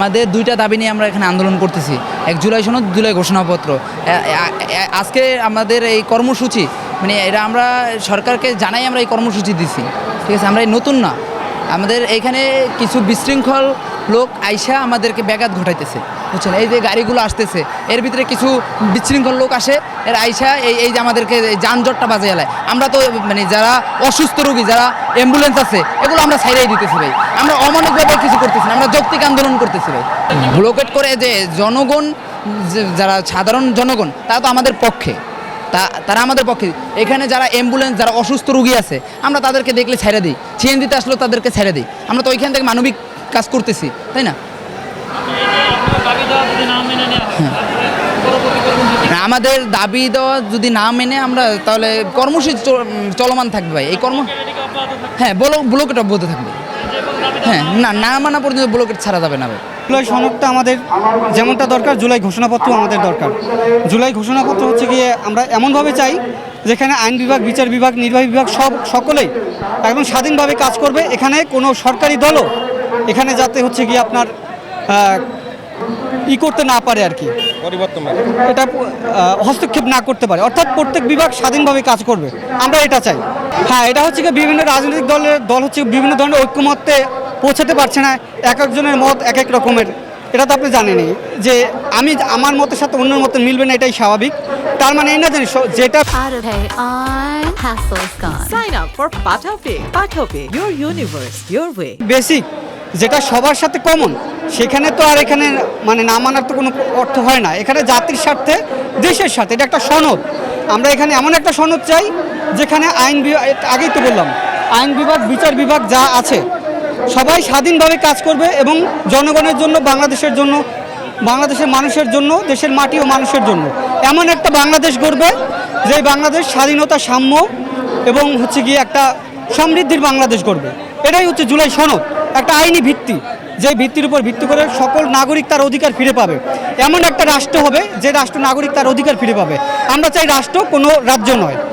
আমাদের দুইটা দাবি নিয়ে আমরা এখানে আন্দোলন করতেছি। 1 জুলাই সনদ, 2 জুলাই ঘোষণাপত্র। আজকে আমাদের এই কর্মসূচি মানে এটা আমরা সরকারকে জানাই আমরা এই কর্মসূচি দিছি, ঠিক আছে। আমরা এই নতুন না, আমাদের এইখানে কিছু বিশৃঙ্খল লোক আইসা আমাদেরকে ব্যাঘাত ঘটাইতেছে, বুঝছেন। এই যে গাড়িগুলো আসতেছে এর ভিতরে কিছু বিশৃঙ্খল লোক আসে, এর আইসা এই যে আমাদেরকে যানজটটা বাজে এলায়। আমরা তো মানে যারা অসুস্থ রোগী, যারা অ্যাম্বুলেন্স আছে, এগুলো আমরা ছাইড়াই দিতেছি ভাই। আমরা অমানবিকভাবে কিছু করতেছি না, আমরা যৌক্তিক আন্দোলন করতেছি ভাই। ব্লকেট করে যে জনগণ, যারা সাধারণ জনগণ, তারা তো আমাদের পক্ষে, তারা আমাদের পক্ষে। এখানে যারা অ্যাম্বুলেন্স, যারা অসুস্থ রোগী আছে, আমরা তাদেরকে দেখলে ছেড়ে দিই। সিএনজিতে আসলেও তাদেরকে ছেড়ে দিই। আমরা তো ওইখান থেকে মানবিক কাজ করতেছি, তাই না? আমাদের দাবি দেওয়া যদি না মেনে আমরা, তাহলে কর্মসূচি চলমান থাকবে ভাই। এই হ্যাঁ, ব্লকেট অব্যাহত থাকবে। হ্যাঁ, না মানা পর্যন্ত ব্লকেট ছাড়া যাবে না ভাই। জুলাই সনদটা আমাদের যেমনটা দরকার, জুলাই ঘোষণাপত্র আমাদের দরকার। জুলাই ঘোষণাপত্র হচ্ছে গিয়ে আমরা এমনভাবে চাই যেখানে আইন বিভাগ, বিচার বিভাগ, নির্বাহী বিভাগ সকলেই একদম স্বাধীনভাবে কাজ করবে। এখানে কোনো সরকারি দলও এখানে যাতে হচ্ছে গিয়ে আপনার করতে না পারে আর কি, পরিবর্তন এটা হস্তক্ষেপ না করতে পারে, অর্থাৎ প্রত্যেক বিভাগ স্বাধীনভাবে কাজ করবে, আমরা এটা চাই। হ্যাঁ, এটা হচ্ছে কি বিভিন্ন রাজনৈতিক দল হচ্ছে বিভিন্ন ধরনের ঐক্যমত্যে পৌঁছাতে পারছে না। এক একজনের মত এক এক রকমের, এটা তো আপনি জানেনই যে আমার মতের সাথে অন্যের মতে মিলবে না, এটাই স্বাভাবিক। তার মানে এই না জানি যেটা বেসিক, যেটা সবার সাথে কমন, সেখানে তো আর এখানে মানে না মানার তো কোনো অর্থ হয় না। এখানে জাতির স্বার্থে, দেশের স্বার্থে, এটা একটা সনদ। আমরা এখানে এমন একটা সনদ চাই যেখানে আইন বিভাগ, আগেই তো বললাম, আইন বিভাগ, বিচার বিভাগ যা আছে সবাই স্বাধীনভাবে কাজ করবে এবং জনগণের জন্য, বাংলাদেশের জন্য, বাংলাদেশের মানুষের জন্য, দেশের মাটি ও মানুষের জন্য এমন একটা বাংলাদেশ গড়বে যে বাংলাদেশ স্বাধীনতা, সাম্য এবং হচ্ছে গিয়ে একটা সমৃদ্ধির বাংলাদেশ গড়বে। এটাই হচ্ছে জুলাই সনদ, একটা আইনি ভিত্তি, যে ভিত্তির উপর ভিত্তি করে সকল নাগরিক তার অধিকার ফিরে পাবে। এমন একটা রাষ্ট্র হবে যে রাষ্ট্র নাগরিক তার অধিকার ফিরে পাবে। আমরা চাই রাষ্ট্র, কোনো রাজ্য নয়।